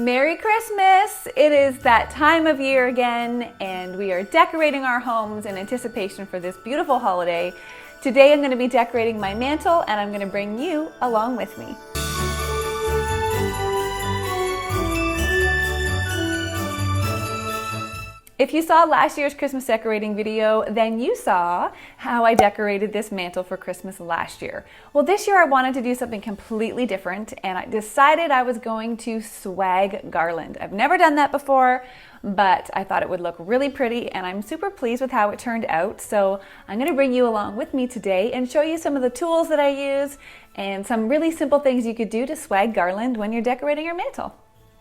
Merry Christmas! It is that time of year again, and we are decorating our homes in anticipation for this beautiful holiday. Today I'm going to be decorating my mantle, and I'm going to bring you along with me. If you saw last year's Christmas decorating video, then you saw how I decorated this mantle for Christmas last year. Well, this year I wanted to do something completely different, and I decided I was going to swag garland. I've never done that before, but I thought it would look really pretty, and I'm super pleased with how it turned out. So I'm going to bring you along with me today and show you some of the tools that I use and some really simple things you could do to swag garland when you're decorating your mantle.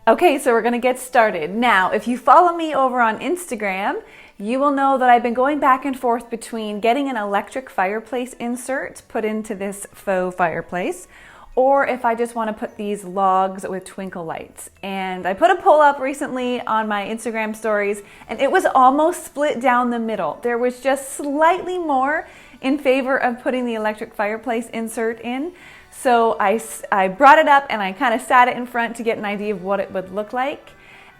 Okay, so we're gonna get started. Now, if you follow me over on Instagram, you will know that I've been going back and forth between getting an electric fireplace insert put into this faux fireplace, or if I just wanna put these logs with twinkle lights. And I put a poll up recently on my Instagram stories, and it was almost split down the middle. There was just slightly more in favor of putting the electric fireplace insert in. So I brought it up and I kind of sat it in front to get an idea of what it would look like.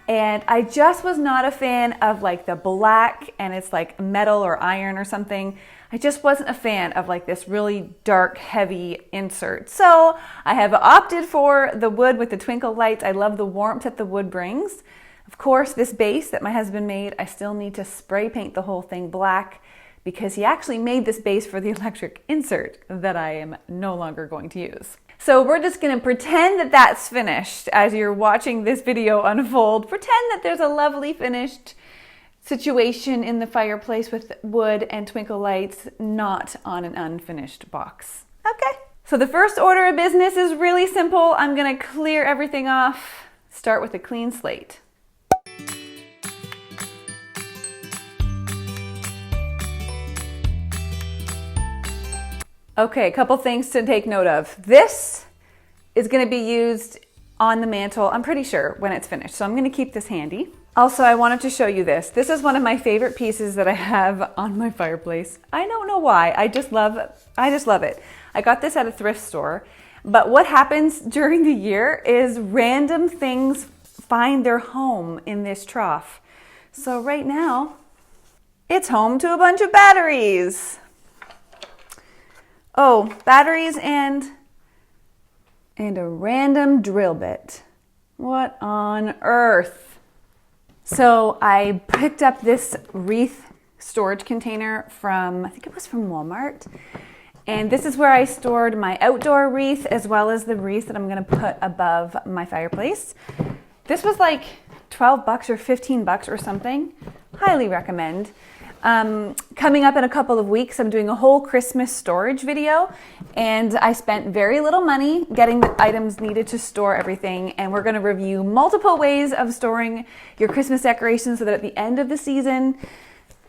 And I just was not a fan of like the black and it's like metal or iron or something. I just wasn't a fan of like this really dark, heavy insert. So I have opted for the wood with the twinkle lights. I love the warmth that the wood brings. Of course, this base that my husband made, I still need to spray paint the whole thing black, because he actually made this base for the electric insert that I am no longer going to use. So we're just gonna pretend that that's finished as you're watching this video unfold. Pretend that there's a lovely finished situation in the fireplace with wood and twinkle lights, not on an unfinished box. Okay. So the first order of business is really simple. I'm gonna clear everything off, start with a clean slate. Okay, a couple things to take note of. This is going to be used on the mantle, I'm pretty sure, when it's finished. So I'm going to keep this handy. Also, I wanted to show you this. This is one of my favorite pieces that I have on my fireplace. I don't know why. I just love it. I got this at a thrift store. But what happens during the year is random things find their home in this trough. So right now, it's home to a bunch of batteries. Oh, batteries and a random drill bit. What on earth? So I picked up this Wreath Storage container from, I think it was from Walmart. And this is where I stored my outdoor wreath as well as the wreath that I'm gonna put above my fireplace. This was like 12 bucks or 15 bucks or something. Highly recommend. Coming up in a couple of weeks, I'm doing a whole Christmas storage video, and I spent very little money getting the items needed to store everything, and we're going to review multiple ways of storing your Christmas decorations so that at the end of the season,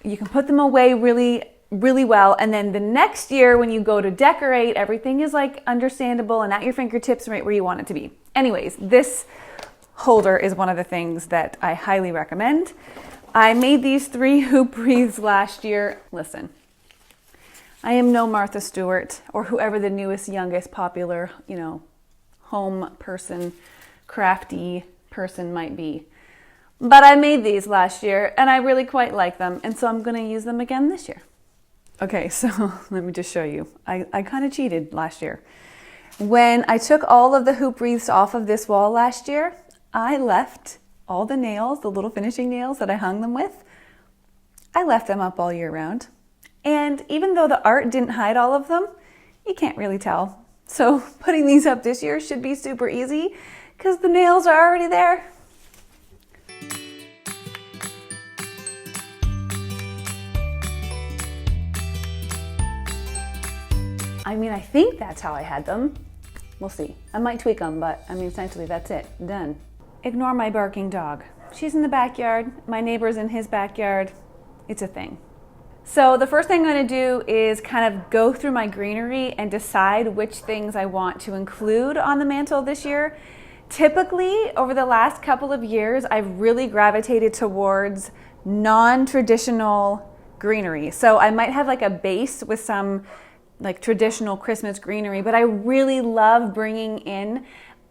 you can put them away really, really well, and then the next year when you go to decorate, everything is like understandable and at your fingertips right where you want it to be. Anyways, this holder is one of the things that I highly recommend. I made these 3 hoop wreaths last year. Listen, I am no Martha Stewart or whoever the newest, youngest, popular, home person, crafty person might be. But I made these last year and I really quite like them. And so I'm going to use them again this year. Okay, so let me just show you. I kind of cheated last year. When I took all of the hoop wreaths off of this wall last year, I left all the nails, the little finishing nails that I hung them with, I left them up all year round. And even though the art didn't hide all of them, you can't really tell. So putting these up this year should be super easy because the nails are already there. I mean, I think that's how I had them. We'll see. I might tweak them, but I mean, essentially that's it. Done. Ignore my barking dog. She's in the backyard. My neighbor's in his backyard. It's a thing. So the first thing I'm going to do is kind of go through my greenery and decide which things I want to include on the mantle this year. Typically, over the last couple of years, I've really gravitated towards non-traditional greenery. So I might have like a base with some like traditional Christmas greenery, but I really love bringing in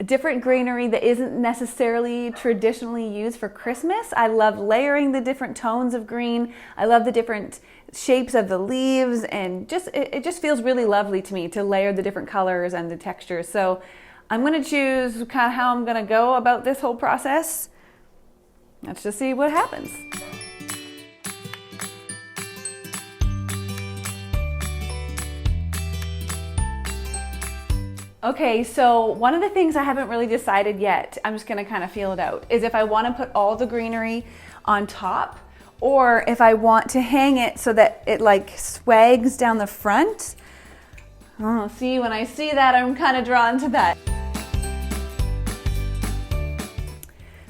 different greenery that isn't necessarily traditionally used for Christmas. I love layering the different tones of green. I love the different shapes of the leaves, and it just feels really lovely to me to layer the different colors and the textures. So I'm going to choose kind of how I'm going to go about this whole process. Let's just see what happens. Okay, so one of the things I haven't really decided yet, I'm just gonna kind of feel it out, is if I want to put all the greenery on top, or if I want to hang it so that it like swags down the front. Oh, see, when I see that, I'm kind of drawn to that.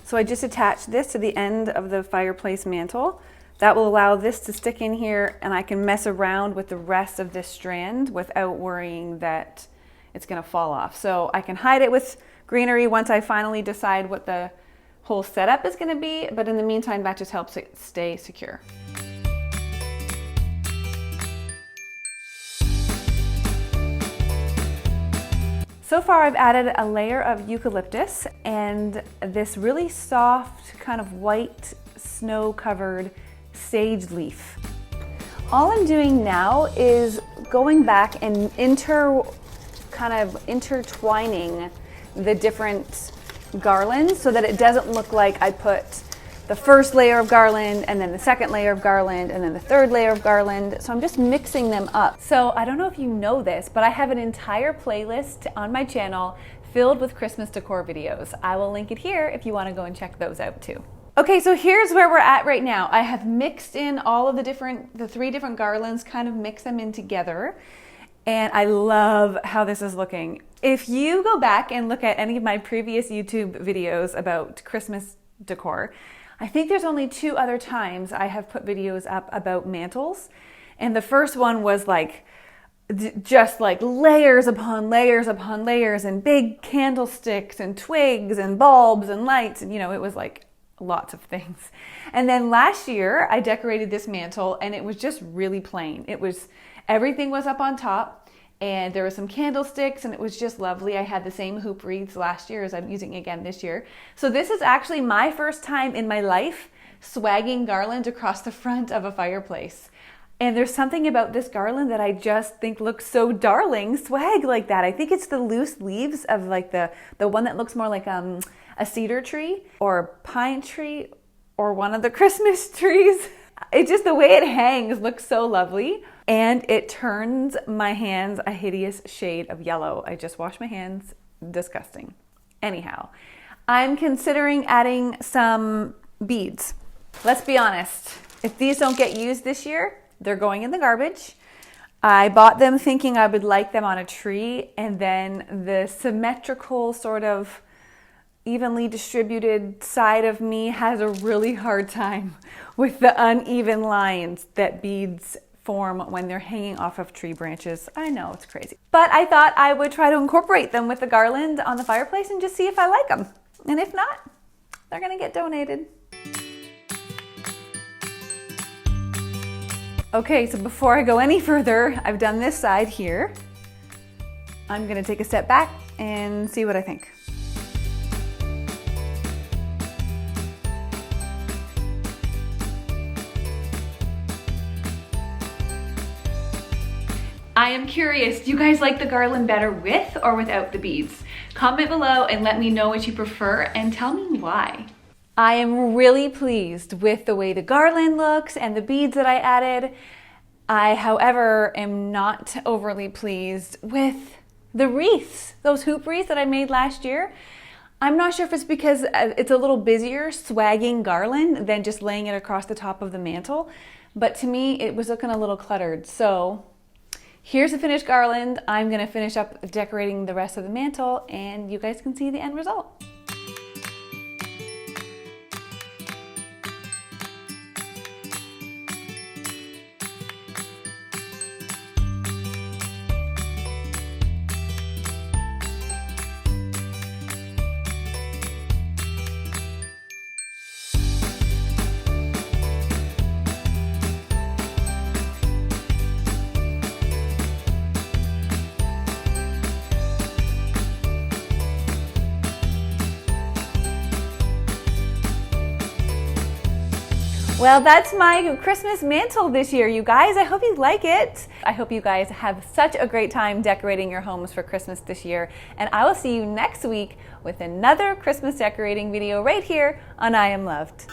So I just attached this to the end of the fireplace mantle. That will allow this to stick in here, and I can mess around with the rest of this strand without worrying that it's gonna fall off. So I can hide it with greenery once I finally decide what the whole setup is gonna be, but in the meantime, that just helps it stay secure. So far I've added a layer of eucalyptus and this really soft kind of white snow-covered sage leaf. All I'm doing now is going back and intertwining the different garlands so that it doesn't look like I put the first layer of garland and then the second layer of garland and then the third layer of garland. So I'm just mixing them up. So I don't know if you know this, but I have an entire playlist on my channel filled with Christmas decor videos. I will link it here if you want to go and check those out too. Okay, so here's where we're at right now. I have mixed in all of the three different garlands, kind of mix them in together. And I love how this is looking. If you go back and look at any of my previous YouTube videos about Christmas decor, I think there's only 2 other times I have put videos up about mantles. And the first one was like, just like layers upon layers upon layers and big candlesticks and twigs and bulbs and lights. And it was like lots of things. And then last year I decorated this mantle and it was just really plain. Everything was up on top and there were some candlesticks and it was just lovely. I had the same hoop wreaths last year as I'm using again this year. So this is actually my first time in my life swagging garland across the front of a fireplace. And there's something about this garland that I just think looks so darling, swag like that. I think it's the loose leaves of like the one that looks more like a cedar tree or a pine tree or one of the Christmas trees. It's just the way it hangs looks so lovely. And it turns my hands a hideous shade of yellow. I just washed my hands, disgusting. Anyhow, I'm considering adding some beads. Let's be honest, if these don't get used this year, they're going in the garbage. I bought them thinking I would like them on a tree, and then the symmetrical sort of evenly distributed side of me has a really hard time with the uneven lines that beads form when they're hanging off of tree branches. I know, it's crazy. But I thought I would try to incorporate them with the garland on the fireplace and just see if I like them. And if not, they're gonna get donated. Okay, so before I go any further, I've done this side here. I'm gonna take a step back and see what I think. I am curious, do you guys like the garland better with or without the beads? Comment below and let me know what you prefer and tell me why. I am really pleased with the way the garland looks and the beads that I added. I, however, am not overly pleased with the wreaths, those hoop wreaths that I made last year. I'm not sure if it's because it's a little busier swagging garland than just laying it across the top of the mantle, but to me it was looking a little cluttered. So here's the finished garland. I'm gonna finish up decorating the rest of the mantle and you guys can see the end result. Well, that's my Christmas mantle this year, you guys. I hope you like it. I hope you guys have such a great time decorating your homes for Christmas this year. And I will see you next week with another Christmas decorating video right here on I Am Loved.